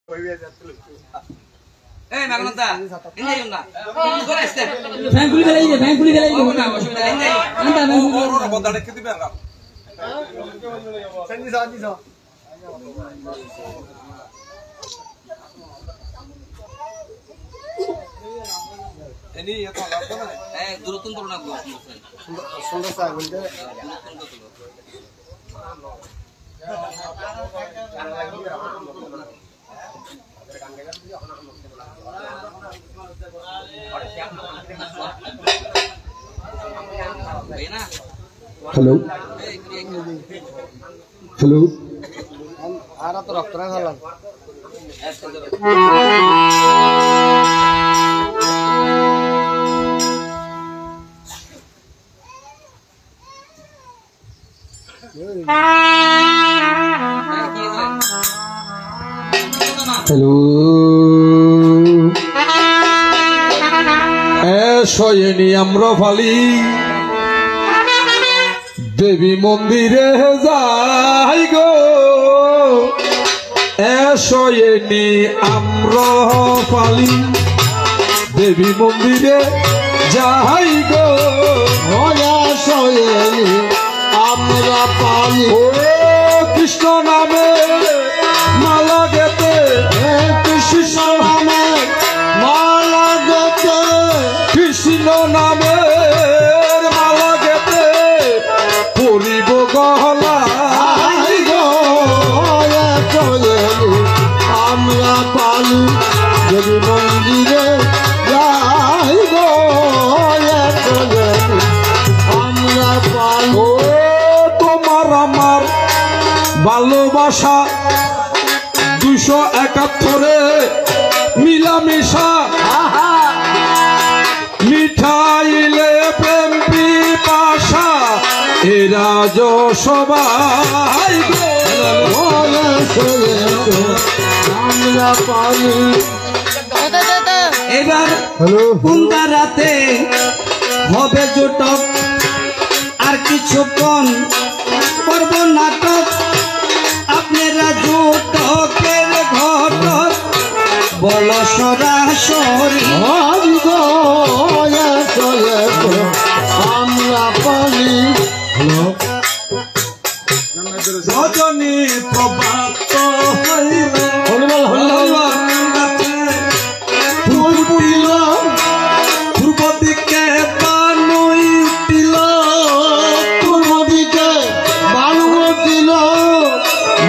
Eh, Magnata, ini yung na. Gores deh. Bangkuli galai ini. Anda bangkuli. Orang bodoh dek itu biar. Sandi so. Ini ya tuh apa nih? Durutun turun aku. Sudah saya benda. Hello. Hello. Ara to raftra halan. Hello. Soyeni amra fali দেবী মন্দিরে যাই গো এসোয়েনি আমরা পালি দেবী মন্দিরে যাই গো এসোয়েনি আমরা পালি ও কৃষ্ণ নামে মালা গেতে কৃষ্ণ নামে মালা গেতে কৃষ্ণ নামে পরিব গহলা আমরা পালি দেবী মন্দিরে যাই গো আমরা পালি ও তোমার আমার ভালোবাসা 271 মিলামিশা মিঠাইলে প্রেম পিপাসা এরা সবাই আমরা পালি এবার কোনটা রাতে হবে জোটক আর কিছুক্ষণ করব নাটক আপনারা জোটকের ঘটক বল সরাসরি আমরা পালি রজনী প্রভাত হইলে পূর্ব দিকে বানুই উঠিল পূর্ব দিকে বালু উঠিল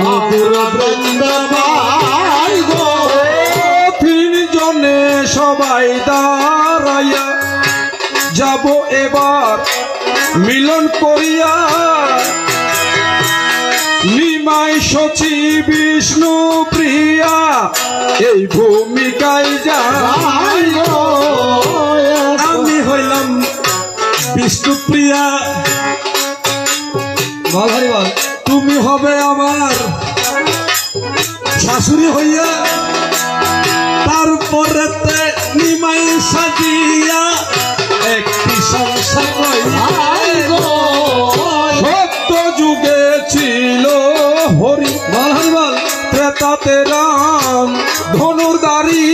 মধুর বৃন্দাবন গো তিনজনে সবাই দাঁড়াইয়া যাব এবার মিলন করিয়া নিমাই সচি বিষ্ণু প্রিয়া এই ভূমিকায় যাই আমি হইলাম বিষ্ণু প্রিয়া বল হরি বল তুমি হবে আমার শাশুড়ি হইয়া তারপরে নিমাই সাজিয়া একটি সংসার সত্য যুগে ছিল হরি বল হরি বল ত্রেতাতে রাম ধনুর্ধারী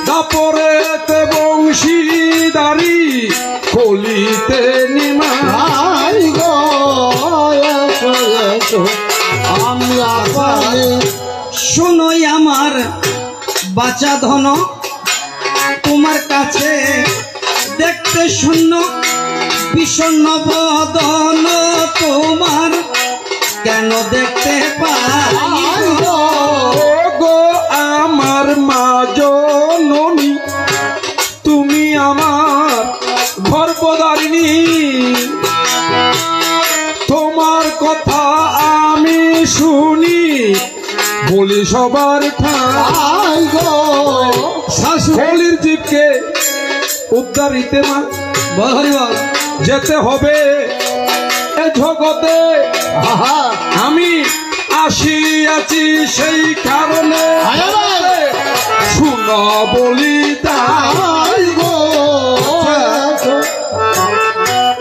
দাপরেতে বংশীধারী কলিতে নিমাই আমরা পালি শোনোই আমার বাঁচা ধন তোমার কাছে দেখতে শূন্য বিষণ্ণ বদন তোমার কেন দেখতে পাই গো আমার মা জননী তুমি আমার গর্ভধারিণী তোমার কথা আমি শুনি বলি সবার ঠাই গো শাশুড়ির জীবকে উদ্ধারিতে মা বল যেতে হবে এ জগতে আমি আসিয়াছি সেই কারণে শুনো বলি তাই গো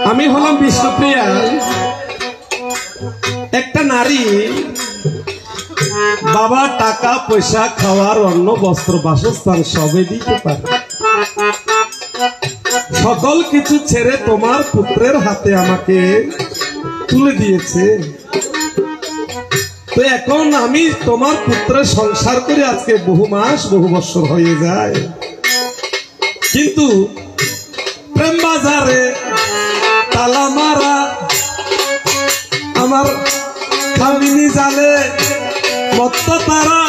আমি হলাম বিষ্ণুপ্রিয়া একটা নারী বাবা টাকা পয়সা খাওয়ার অন্ন বস্ত্র বাসস্থান সবে দিতে পারে, সকল কিছু ছেড়ে তোমার পুত্রের হাতে আমাকে তুলে দিয়েছে। তো এখন আমি তোমার পুত্রের সংসার করে আজকে বহু মাস বহু বছর হয়ে যায়, কিন্তু প্রেম বাজারে তালা মারা আমার খামিনি জালে মত্ত তারা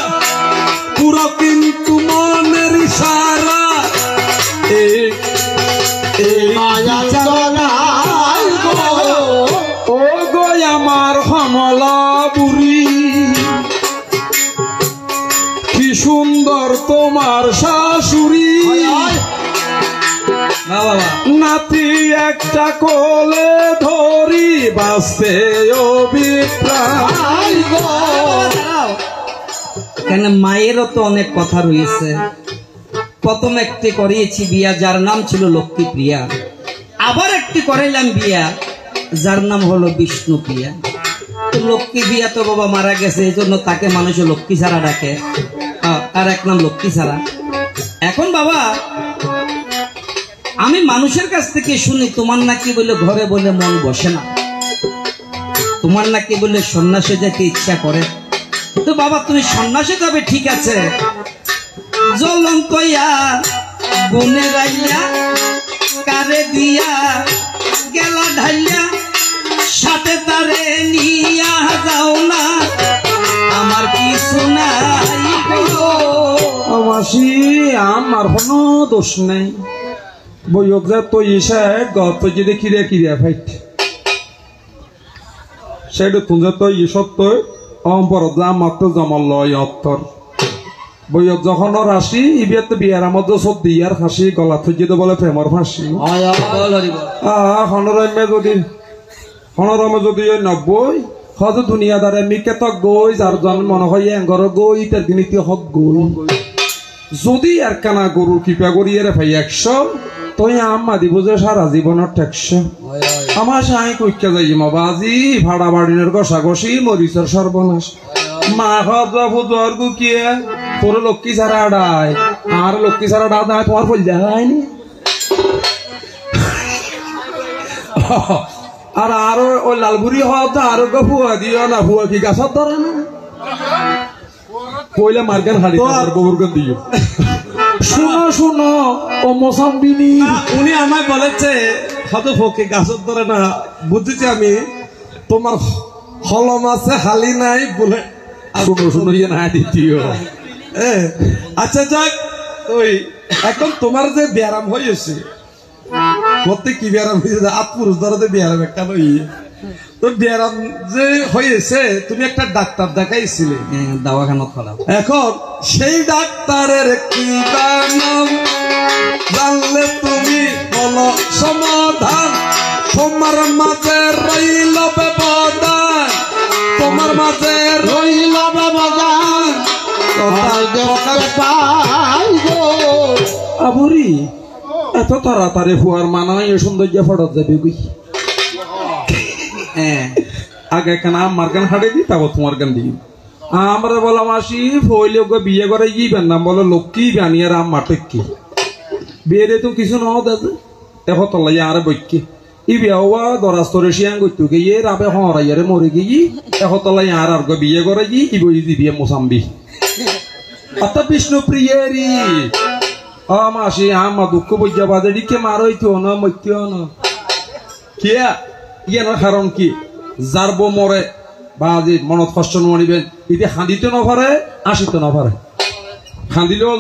পুরো কিন্তু মনের ইশারা এই মায়ার তলায় গো ও গো আমার কমলা বুড়ি, কি সুন্দর তোমার শাশুড়ি, না বাবা নাতি একটা কোলে ধরি বাসে অভিপ্রায় গো। কেন মায়েরও তো অনেক কথা রয়েছে। প্রথম একটি করিয়েছি বিয়া যার নাম ছিল লক্ষ্মী প্রিয়া, আবার একটি করাইলাম বিয়া যার নাম হলো বিষ্ণু প্রিয়া। তো লক্ষ্মী প্রিয়া তো বাবা মারা গেছে, এই জন্য তাকে মানুষে লক্ষ্মী ছাড়া ডাকে, তার এক নাম লক্ষ্মী ছাড়া। এখন বাবা আমি মানুষের কাছ থেকে শুনি তোমার নাকি বলে ঘরে বলে মন বসে না, তোমার নাকি বলে সন্ন্যাসে যেতে ইচ্ছা করে। তো বাবা তুমি সন্ন্যাসে যাবে ঠিক আছে, জ্বলন্ত গুনে রাইয়া কারে দিয়া গেলা ঢাইয়া সাথে তারে নিয়া যাও না, আমার কিছু নাই গো। মাসি আমার কোনো দোষ নেই, বইক যা তুই ইসা গত যদি কিরিয়া কিরিয়া ফাইট সেটা তুই যে তুই সত্য অম্পর যা মাত্র জমল লয় অত্তর বইক যখন রাশি ইবিয়াতে বিয়ার মধ্যে সর্দি আর হাসি গলা থুজিতে বলে প্রেমর ফাঁসি। হনরমে যদি 90 হজ দুনিয়াদারে মিকে তো গই যার জন মনে হয় এঙ্গর গই তার দিনীতি হক গই যদি আর কানা গরু কৃপা করি এর ভাই 100 তুই আম্মা দিব যে সারা জীবনের ট্যাক্স আমার সাই কইকা যাই বাজি ভাড়া বাড়িনের কষাকষি মরিচের সর্বনাশ মা খাওয়া ফুজর গুকিয়ে তোর লক্ষ্মী ছাড়া আড়াই আর লক্ষ্মী ছাড়া আড়াই তোমার ফল যায়নি। আর আরো ওই লালগুড়ি হওয়া তো আরো ফুয়া দিও না, ফুয়া কি গাছত ধরে না পয়লা মার্কেন হাড়ি গোবর গান দিও। শুনো শুনো ও মোসাম্বিনি, উনি আমায় বলেছে হয়তো ফোকে গাছত ধরে না, বুঝেছি আমি তোমার হলম আছে হালি নাই বলে শুনো শুনো ইয়ে না দ্বিতীয়। আচ্ছা যাক, ওই এখন তোমার যে ব্যায়াম হয়েছে করতে কি ব্যায়াম হয়েছে আত্মপুরুষ ধরাতে ব্যায়াম একটা নই, তো ব্যায়াম যে হয়েছে তুমি একটা ডাক্তার দেখাইছিলে দাওয়াখানা খোলা, এখন সেই ডাক্তারের কি নাম জানলে তুমি বলো সমাধান, তোমার মাঝে রইল ব্যবধান, তোমার মাঝে রইল ব্যবধান পাই গো। আবুরি এত তাড়াতাড়ি ফুয়ার মানায় সৌন্দর্য ফটত যাবে গুই আগে কেন আমার গান হাঁটে দি তারপর তোমার গান দিই। আমরা বললাম আসি ফইলে বিয়ে করে গিয়েবেন না বলো লক্ষ্মী বানিয়ে রাম মাটেকি বিয়ে দিয়ে তুমি কিছু নাও দাদা দেখো তলাই আর বৈকি ই বিয়া দরাস্তরে শিয়াং করতে গিয়ে রাবে হরাইয়ারে মরে গিয়ে দেখো তলাই আর আর বিয়ে করে গিয়ে ই বই দিবি মোসাম্বি অত বিষ্ণু প্রিয়েরি মাসি আমা দুঃখ বইয়া বাদে দিকে মারইতো না মইতো না কিয়া ইয়ানোর কারণ কি যারবো মরে বা যে মনত কষ্ট নড়িবেন এতে হাঁদিতে নপারে আসিতে নপারে, খান্দিলেও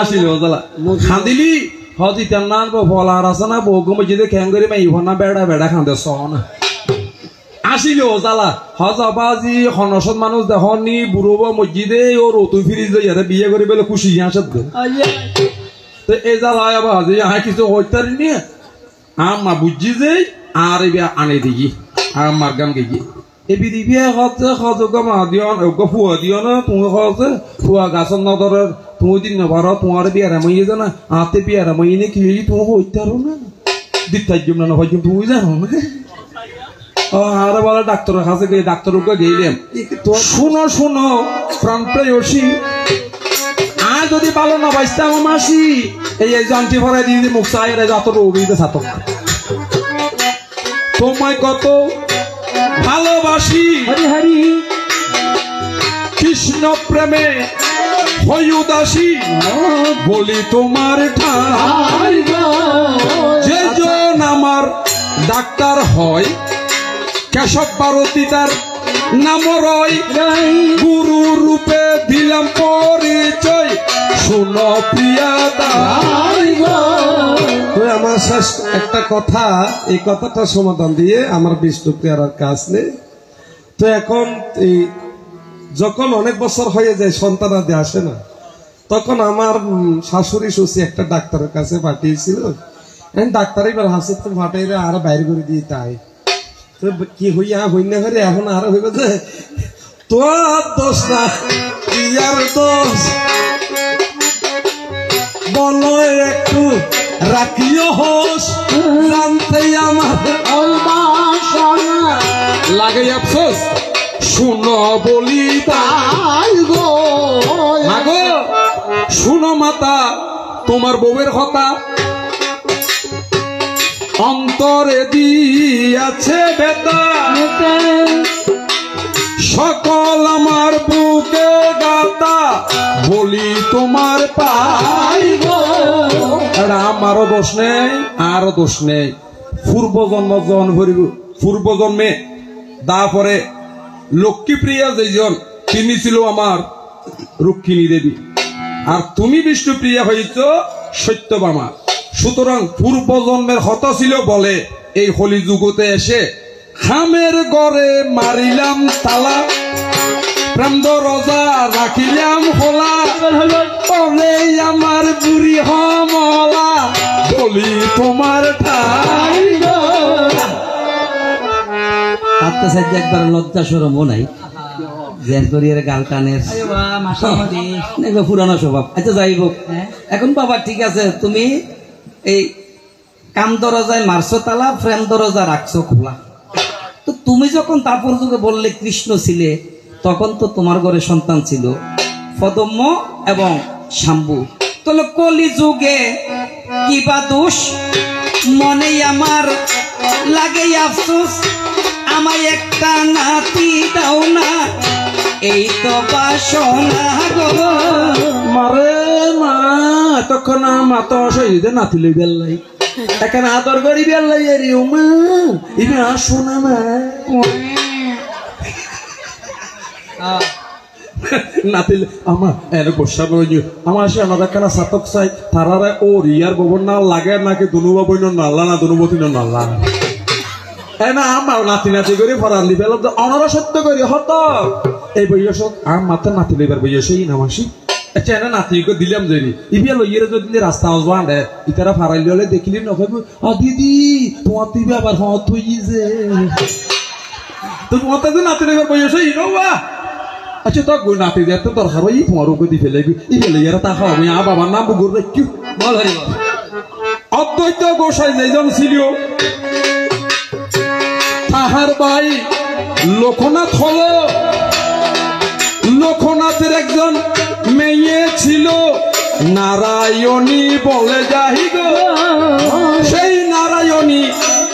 আসিলেও জ্বালা খান্দিলি হজ ইতার না ফলার আছে না বউ মসজিদে খেং করে মাই না বেড়া বেড়া খান্দে সহ না আসিলেও জ্বালা হজ আবাজি হনসত মানুষ দেখনি বুড়ো মসজিদে ও রতুই ফিরি যাই বিয়ে করে বেলে খুশি আসে তো এই জ্বালা আবার কিছু হইতারি নিয়ে আমা বুঝছি যে আর আনে দিই আমার গান গিয়ে এবি দিবি হচ্ছে হজকে মা দিও না ফুয়া দিও না তুমি হচ্ছে ফুয়া গাছের নদরে তুমি দিন নবার তোমার বিয়ারা মাইয়ে জানা হাতে বিয়ারা মাইয়ে কি তুমি হইতে পারো না দিতে না হয় তুমি জানো না আরে বলে ডাক্তারের কাছে গিয়ে ডাক্তার গেলাম শুনো শুনো প্রাণপ্রেয়সী আর যদি ভালো না বাঁচতাম মাসি এই জন্টি ভরাই দিয়ে মুখ চাই যত রোগীতে ছাতক তোমায় কত ভালোবাসি হরি হরি কৃষ্ণ প্রেমে হই উদাসী বলি তোমার ঠাই যে জন আমার ডাক্তার হয় কেশব ভারতী তার নাম রয় গুরু রূপে দিলাম পরিচয় শুনো প্রিয়া আমার শেষ একটা কথা, এই কথাটা সমাধান দিয়ে আমার বিষ্ণুপ্রিয়ার আর কাজ নেই। তো এখন এই যখন অনেক বছর হয়ে যায় সন্তানাদি আসে না, তখন আমার শাশুড়ি শুষি একটা ডাক্তারের কাছে পাঠিয়েছিল। ডাক্তার এবার হাসে তো ফাটাইলে আর বাইরে করে দিয়ে তাই তো কি হইয়া হইনা করে এখন আর হইবে যে তোর দোষ না ইয়ার দোষ বলো একটু রাখিও হোস জানতে আমার লাগে আফসোস শুনো বলি তাই গো মাগো শুনো মাতা তোমার বউয়ের কথা অন্তরে দিয়াছে বেতা সকল আমার বুকে গাতা বলি তোমার পাই গো আমারও দোষ নেই আরো দোষ নেই পূর্ব জন্মে তারপরে লক্ষ্মীপ্রিয়া যেজন তিনি ছিল আমার রুক্মিণী দেবী আর তুমি বিষ্ণুপ্রিয়া হইছ সত্যভামা সুতরাং পূর্ব জন্মের হত ছিল বলে এই হলি যুগতে এসে হামের গড়ে মারিলাম তালা প্রেম রোজা রাখিলাম হোলা আমার বুড়ি হমলা বলি তোমার ঠাই তাতে সাথে একবার লজ্জা সরমও নাই জেন করিয়ার গাল টানের পুরানো স্বভাব। আচ্ছা যাই হোক, এখন বাবা ঠিক আছে, তুমি এই কাম দরজায় মারছো তালা, ফ্রেম দরজা রাখছো খোলা। তো তুমি যখন তারপর যুগে বললে কৃষ্ণ ছিলে, তখন তো তোমার ঘরে সন্তান ছিল পদম্য এবং শাম্বু। তাহলে কলি যুগে কিবা দোষ মনে আমার লাগে আফসোস, আমায় একটা নাতি দাও না, এই তো বাসনা গো মারে মা তখন মা তো অসহ্য নাতি লই বেল্লাই এখানে আদর করি বেল্লাই এরি মা ইবে আসো না মা নাতিল আমার এর গোসা নই আমার সে আমাদের কেন সাতক চাই তারারে ও রিয়ার গোবর না লাগে নাকি দুনুবা বইন নাল্লা না দুনুবতী নাল্লা না আমার নাতি নাতি করে ফরান দিবে অনারা সত্য করি হত এই বইয়স আর মাত্র নাতি লইবার বইয়স এই নামাসি আচ্ছা এনে নাতিকে দিলাম যদি ইবিয়া লইয়ের যদি রাস্তা আসবান দে ইতারা ফারাইলি হলে দেখিলি নকব ও দিদি তোমার দিবি আবার হত হইছে তো তোমার তো নাতি লইবার বইয়স এই নবা আচ্ছা তো গো নাতি দে তো দরকার হই তোমার ওকে দি ফেলে ইবিয়া লইয়ের তা খাও আমি বাবার নাম বুগুর রাখি বল হরি বল অদ্বৈত গোসাই যেজন ছিল তাহার ভাই লোকনাথ হলো লোকনাথের একজন মেয়ে ছিল নারায়ণী বলে যাই গো সেই নারায়ণী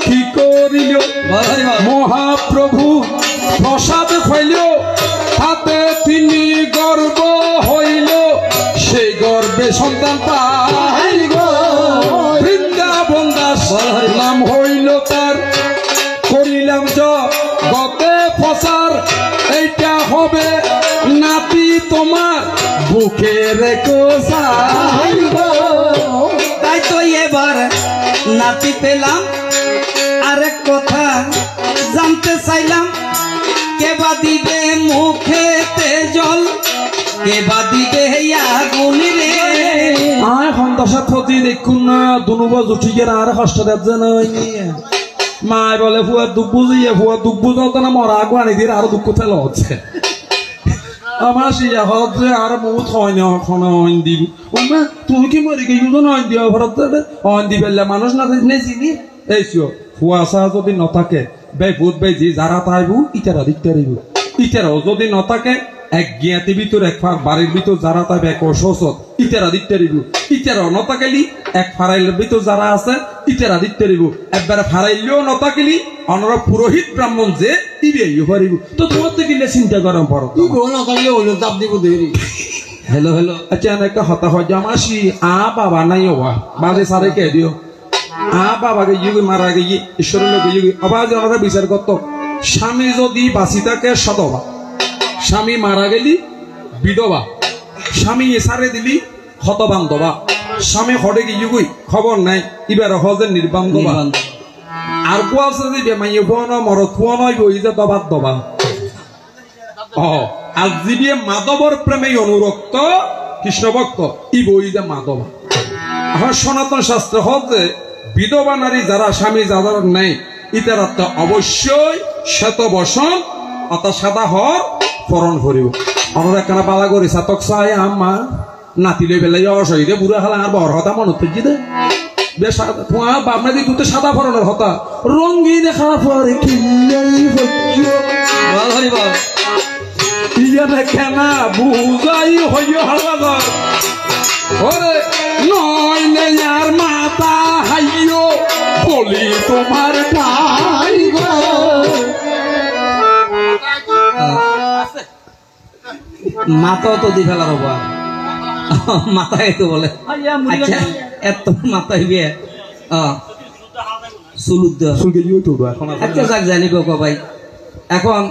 কি করিল মহাপ্রভু প্রসাদ হইল হাতে তিনি গর্ব হইল সেই গর্বে সন্তান পাই গো বৃন্দাবন দাস নাম হইল তার করিলাম গতে ফসার এইটা হবে নাতি তোমার বুকে রেখো তাই তো এবার নাতি পেলাম। আরেক কথা জানতে চাইলাম, কেবা দিবে মুখেতে জল, কেবা দিবে আগুন রে আয় সন্তোষা থতি দেখুন না দুনুবা জুঠি গেলে আর কষ্ট দেবে না মায় বলে ফুয়া দুঃখ বুঝিয়ে ফুয়া দুঃখ বুঝাতে না মরা আগুন আনি দিয়ে আরো দুঃখ ফেলা হচ্ছে আমার সিয়া হচ্ছে আর বহুত হয় না হইন দিবি তুমি কি মরে গিয়ে হইন দিয়া ভরত হইন দিবে মানুষ না চিনি এই ফুয়া আসা যদি নথাকে বে ভূত বে যে যারা তাইবু ইটারা দিতে রইব ইটারাও যদি নথাকে এক জ্ঞাতি ভিতর এক বাড়ির ভিতর যারা তাইবে এক অসত ইটারা দিতে রইব ইটারাও নথাকেলি এক ফারাইলের ভিতর যারা আছে ইটারা দিতে রইব একবারে ফারাইলেও নথাকেলি অনরা পুরোহিত ব্রাহ্মণ যে ইবেই পারিব তো তোমার থেকে চিন্তা করাম পড়ো হ্যালো হ্যালো আচ্ছা একটা হতা হয় জামাসি বাবা নাই ওবা বাজে সারে কে দিও বাবাকে ইয়ে মারা গিয়ে ঈশ্বরের লোক ইয়ে আবার ওনারা বিচার করত স্বামী যদি বাঁচি থাকে সদবা স্বামী মারা গেলি বিধবা স্বামী এসারে দিলি হতবান্ধবা স্বামী হরে গিয়ে গই খবর নাই এবার হজে নির্বান্ধবা আর কোয়া আছে যে বেমাইয়ে ফোন মরত ফোন হইব এই যে দবাত দবা আর যিনি মাধবর প্রেমে অনুরক্ত কৃষ্ণ ভক্ত ই বই যে মাধবা আমার সনাতন শাস্ত্র হচ্ছে বিধবা নারী যারা স্বামী যাদের নেই ইতারা তো অবশ্যই শ্বেত বসন অর্থাৎ সাদা হর পরণ করিব অনরা কেন পালা করি সাতক চাই আম্মা নাতিলে বেলাই অসহিদে বুড়া হালা আর বড় হতা মনত পেয়েছি দে বেশ তোমার বাপনা দি তুই সাদা ফরনের হতা রঙিন খারাপ পরে ইয়ানে কেনা বুঝাই হইয় হালা ওরে নয় নেয়ার মাতা হাইও বলি তোমার ভাই গো মাথাও তো দি ফেলার হবা মাথায় তো বলে আচ্ছা এত মাথায় বিয়ে আচ্ছা যাক জানিব গো ভাই এখন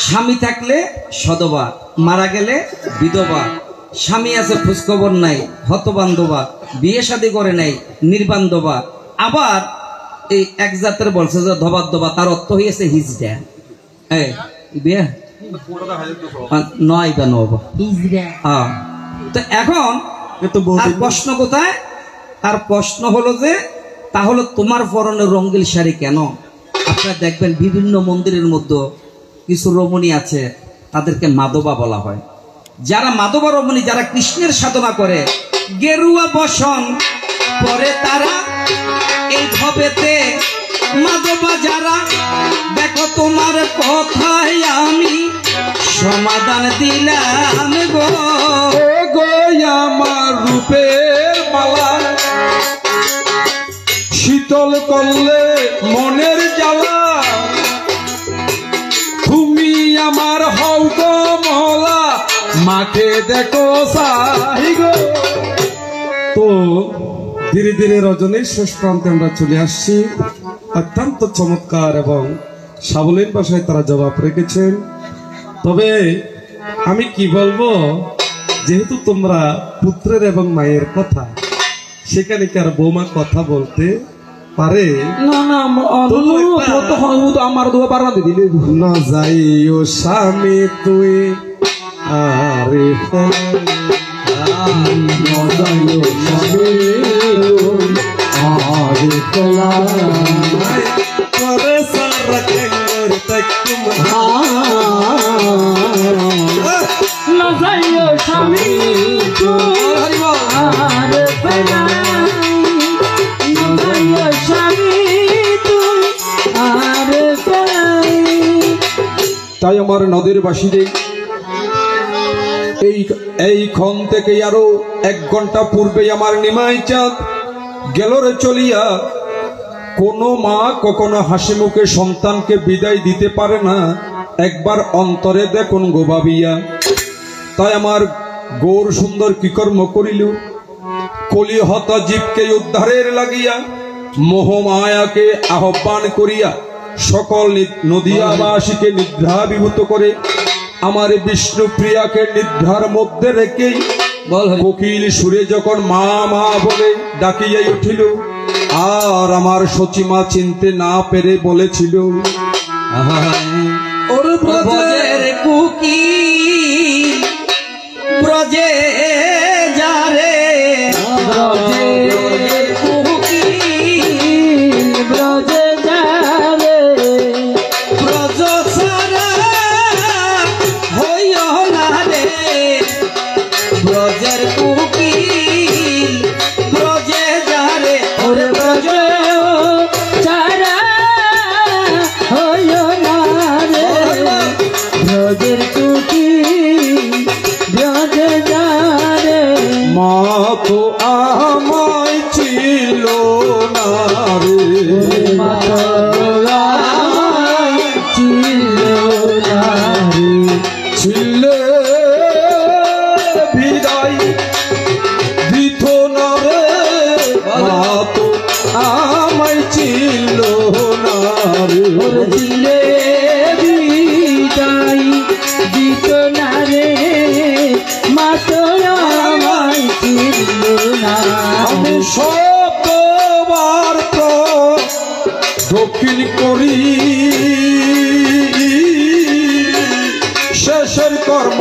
স্বামী থাকলে সদবা মারা গেলে বিধবা স্বামী আছে খোঁজখবর নাই হতবান্ধবা বিয়ে শাদী করে নাই নির্বান্ধবা আবার এই এক জাতের বলছে যে ধবাধবা তার অর্থ হয়েছে হিজড়া এই বিয়ে নয় বা নবা তো এখন আর প্রশ্ন কোথায় আর প্রশ্ন হলো যে তাহলে তোমার পরনে রঙ্গিল শাড়ি কেন আপনারা দেখবেন বিভিন্ন মন্দিরের মধ্যে কিছু রমণী আছে তাদেরকে মাধবা বলা হয় যারা মাধবা রমণী যারা কৃষ্ণের সাধনা করে গেরুয়া বসন পরে তারা এই ভবেতে মাধবা যারা দেখো তোমার কথায় আমি সমাধান দিলাম গো গো আমার রূপের মালা শীতল করলে মনের জ্বালা তুমি আমার হও গো মহলা মাকে দেখো সাহি গো তো ধীরে ধীরে রজনীর শেষ প্রান্তে আমরা চলে আসছি অত্যন্ত চমৎকার এবং সাবলীল ভাষায় তারা জবাব রেখেছেন তবে আমি কি বলবো যেহেতু তোমরা পুত্রের এবং মায়ের কথা সেখানে কি আর বৌমা কথা বলতে পারে না না আমার দোয়া পারা দিদি না যাইও স্বামী তুই আরে তাই আমার নদীর বাসীরে এই ক্ষণ থেকে আরো 1 ঘন্টা পূর্বে আমার নিমাই চাঁদ গেল রে চলিয়া। কোন মা কখনো হাসি মুখে সন্তানকে বিদায় দিতে পারে না, একবার অন্তরে দেখুন গো ভাবিয়া। তাই আমার গৌর সুন্দর কি কর্ম করিল, কলি হত জীবকে উদ্ধারের লাগিয়া মোহমায়াকে আহ্বান করিয়া সকল নদিয়াবাসীকে নিদ্রাভিভূত করে আমার বিষ্ণু প্রিয়াকে নিদ্রার মধ্যে রেখেই কোকিল সুরে যখন মা মা বলে ডাকিয়াই উঠিল, আর আমার সচিমা চিনতে না পেরে বলেছিল, ওর ব্রজের কোকিল ব্রজে যারে, ব্রজের কোকিল ব্রজে যারে, ব্রজ সারা হইও না রে, ব্রজের কোকিল ব্রজে যারে, ওরে ব্রজ সারা তো আমায় ছিল না রে, মা তো আমায় ছিল না রে, ছিলে বিদায় দিত না রে, মা তো আমায় ছিল না রে। ওর ছিলে বিদায় দিত না রে, মা তো আমায় ছিল না। আমি শতবার দক্ষিণ করি, শেষের কর্ম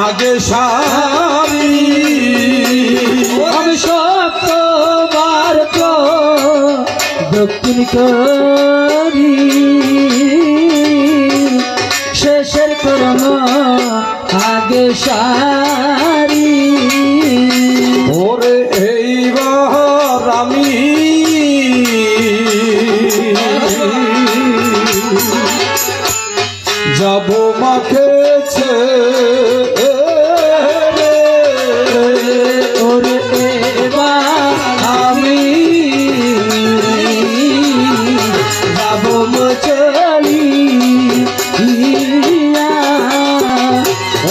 আগে সারি। আমি সববার দক্ষিণ করি, শেষের কর্ম আগে সারি। ওরে এইবার আমি যাব মাখেছে ওরে এবার আমি যাব চলি,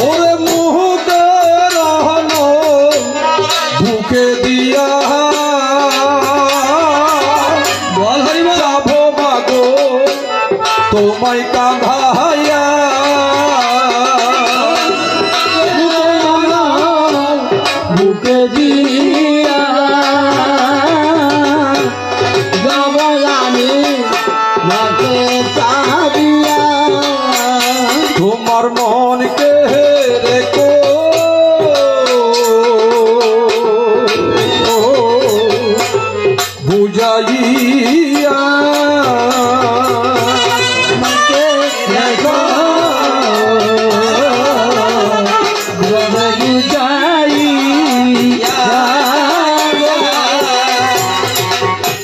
ওরে মুহূর্তে রহনো বুকে দিয়া বল হরি বল। যাব মাগো তোমায় কাঁধাইয়া, বুকে দিয়া জবানি মাকে চাবিয়া। তোমার মনকে রেখো বুঝাইয়া, মাকে দেখো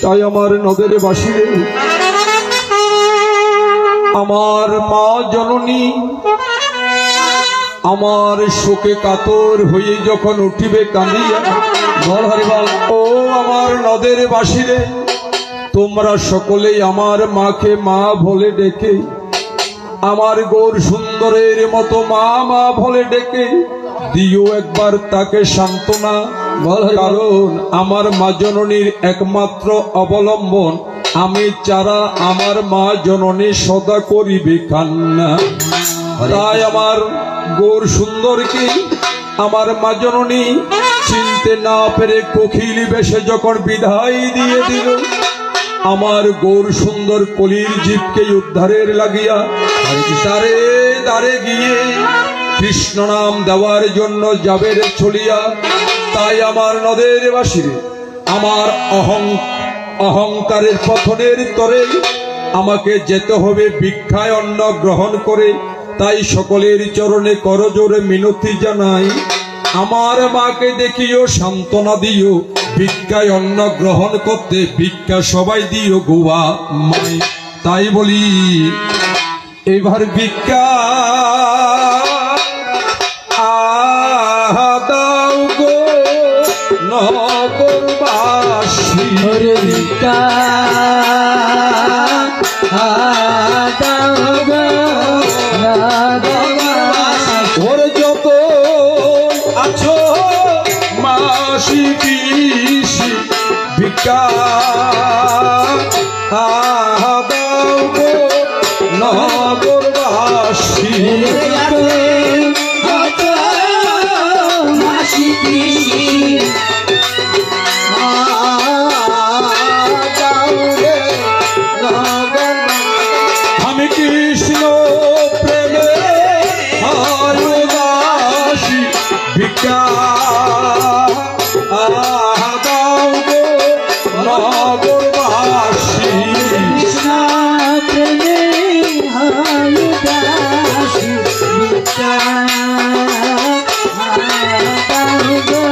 তাই আমার নদের বাসিরে আমার মা জননী আমার শোকে কাতর হয়ে যখন উঠিবে কাঁদিয়া, বল হরি বল। ও আমার নদের বাসিরে তোমরা সকলেই আমার মাকে মা বলে ডেকে, আমার গৌর সুন্দরের মতো মা মা বলে ডেকে দিও একবার তাকে সান্ত্বনা। কারণ আমার মা জননীর একমাত্র অবলম্বন আমি, চারা আমার মা জননী সদা করিবে কান্না। তাই আমার গৌর সুন্দরকে আমার মা জননী চিনতে না পেরে কোকিল বেশে যখন বিদায় দিয়ে দিল, আমার গৌর সুন্দর কলির জীবকে উদ্ধারের লাগিয়া দারে দারে গিয়ে কৃষ্ণ নাম দেওয়ার জন্য যাবে রে চলিয়া। তাই আমার নদের বাসিরে আমার অহংকারের পথনের তরে আমাকে যেতে হবে ভিক্ষায় অন্ন গ্রহণ করে। তাই সকলের চরণে করজোরে মিনতি জানাই, আমার মাকে দেখিও সান্ত্বনা দিও, ভিক্ষায় অন্ন গ্রহণ করতে ভিক্ষা সবাই দিও গোয়া মাই। তাই বলি এবার ভিক্ষা দাও গো নগরবাসী, ওরে ভিক্ষা দাও গো নগরবাসী। ওরে যত আছো মাসি পিসি ভিক্ষা দাও গো নগরবাসী। মাসি পিসি আমি কৃষ্ণ প্রেমে ভালোবাসি ভিক্ষা দাও গো নগরবাসী। কৃষ্ণ প্রেমে ভালোবাসি ভিক্ষা দাও গো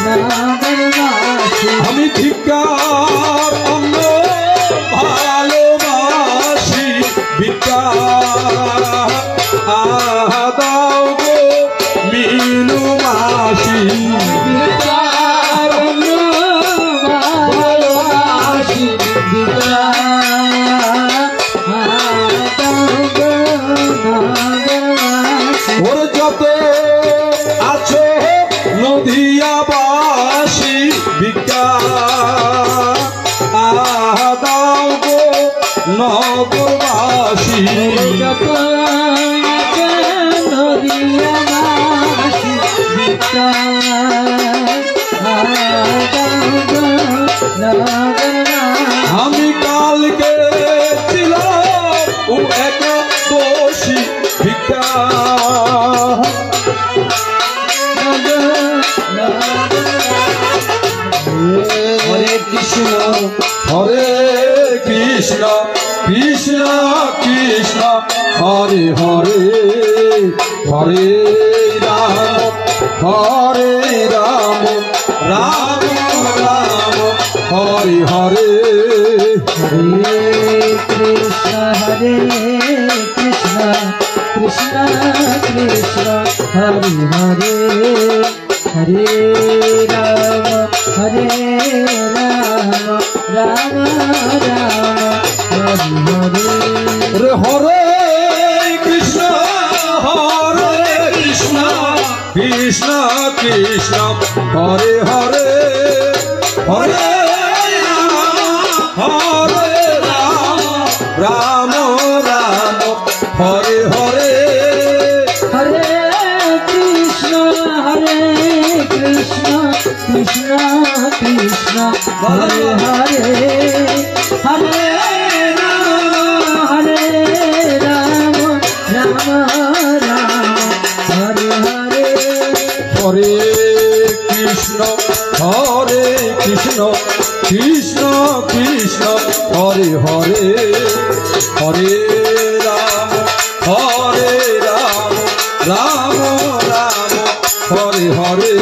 নগরবাসী। আমি ভিক্ষার অন্ন ভালোবাসি ভিক্ষা দাও গো মিনু মাসি। আমি কালকে ছিলাম এক দোষী ভিক্ষা হরে কৃষ্ণ হরে কৃষ্ণ কৃষ্ণ কৃষ্ণ হরে হরে হরে রাম হরে রাম রাম রাম হরে হরে हरे कृष्ण कृष्ण कृष्ण हरे हरे हरे राम राम राम हरे हरे रे हरे कृष्ण कृष्ण कृष्ण हरे हरे हरे राम राम हरे हरे हरे कृष्ण कृष्ण कृष्ण हरे हरे हरे राम राम राम हरे हरे हरे कृष्ण कृष्ण कृष्ण कृष्ण हरे हरे हरे राम राम राम हरे हरे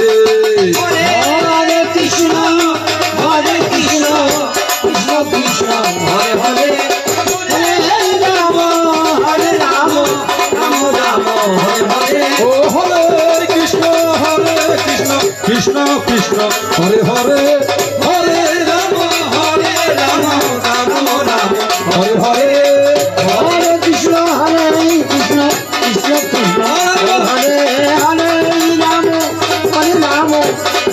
हरे कृष्ण कृष्ण कृष्ण हरे हरे हरे राम राम राम हरे हरे ओ हरे कृष्ण कृष्ण कृष्ण हरे हरे हरे राम राम राम हरे हरे हरे कृष्ण कृष्ण कृष्ण हरे हरे हरे राम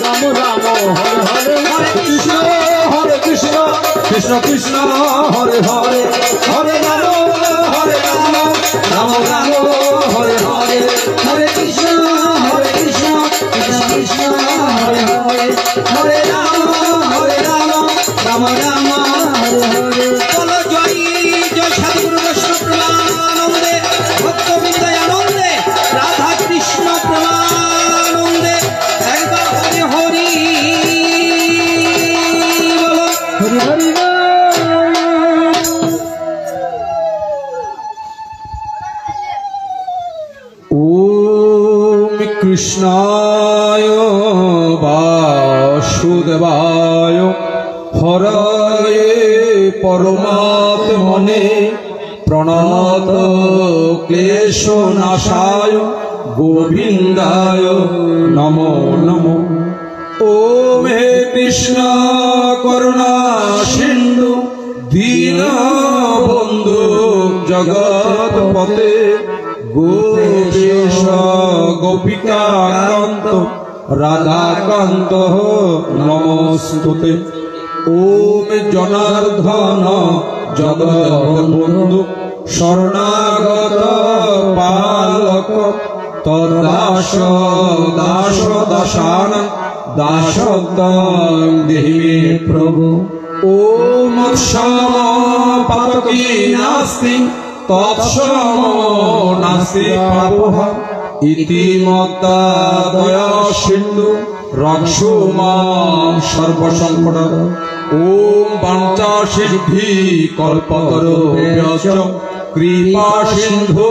राम राम हरे हरे कृष्ण कृष्ण कृष्ण हरे हरे हरे राम राम राम हरे हरे हरे कृष्ण कृष्ण कृष्ण हरे हरे हरे राम राम राम हरे हरे बोलो जय जय सद्गुरु वैष्णव प्रेमानंदे भक्त विद्यानंदे राधा कृष्ण प्रेमानंदे एक बार हरे हरि बोलो हरे हरे ओम कृष्णाय वासुदेवाय हरये परमात्मने प्रणत क्लेशनाशाय गोविंदाय नमो नमो ओम हे कृष्ण करुणा सिंधु दीन बंधु जगत पते गोपेश गोपिकाकांत राधाकांत नमोस्तुते ओम जनार्दन जगद्बंधु शरणागत पालक तदाश दास दासान दासत्वं देहि मे प्रभु ओम क्षम पातकी नास्ति तत्समो नास्ति पापः इति मत्ता दया सिन्धु रक्षो मां सर्वसंकट ओम वाञ्छा सिद्धि कल्पतरुभ्यश्च कृपा सिन्धु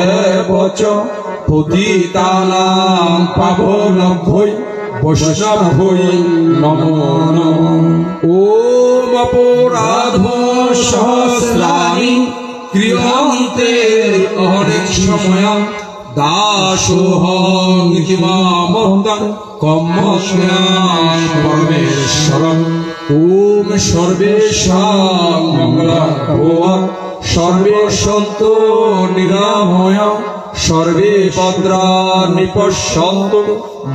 एव च पतितानां पावनेभ्यो वैष्णवेभ्यो नमो नमः ओम अपराधो सहस्राणि क्रियन्ते अनेक समय दासोऽहं हिमामन्दं कम्मस्म्यां परमेश्वरम् ओम सर्वेषां मङ्गलं सर्वे सन्तु निरामया सर्वे भद्राणि पश्यन्तु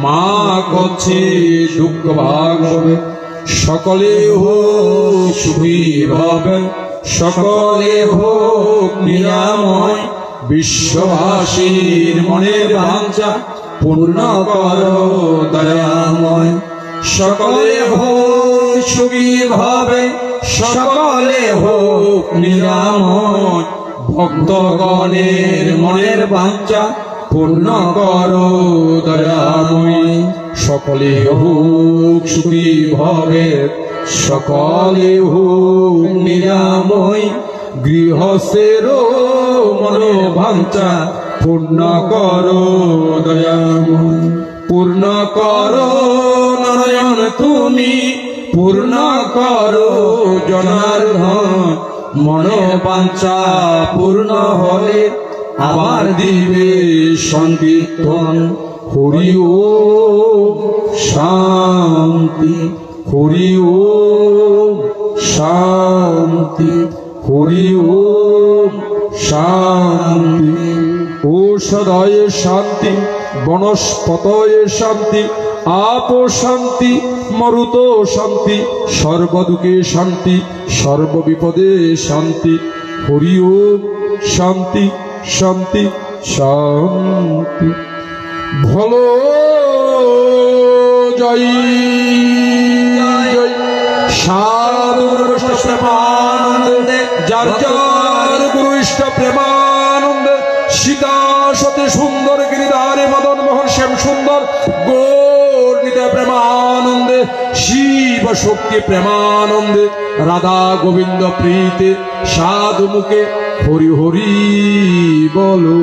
मा कश्चित् दुःखभाग् भवेत् सकले होक सुखी भवेत् सकले होक निरामय বিশ্ববাসীর মনের বাঞ্ছা পূর্ণ করো দয়াময়। সকলে হোক সুখী ভাবে, সকলে হোক নিরাময়, ভক্তগণের মনের বাঞ্ছা পূর্ণ করো দয়াময়। সকলে হোক সুখী ভাবে, সকলে হোক নিরাময়, গৃহস্থেরও মনোবাঞ্ছা পূর্ণ করো দয়াময়। পূর্ণ করো নারায়ণ তুমি, পূর্ণ করো জনার্দন, মনোবাঞ্ছা পূর্ণ হলে আবার দিবে সংকীর্তন। হরি ওম শান্তি, হরি ওম শান্তি, হরি ওম শান্তি। ঔষধায় শান্তি, বনস্পতয়ে শান্তি, আপ শান্তি, মরুত শান্তি, সর্বদুঃখে শান্তি, সর্ববিপদে শান্তি। হরি ওম শান্তি, শান্তি, শান্তি। ভলো জয় জয় সাধু প্রেমানন্দে, যার যার গুরু ইষ্ট প্রেমানন্দে, সীতা সতী সুন্দর গিরিধারী মদন মোহন শ্যাম সুন্দর গৌরীতে প্রেমানন্দে, শিব শক্তি প্রেমানন্দে, রাধা গোবিন্দ প্রীতে, সাধু মুখে হরি হরি বলো।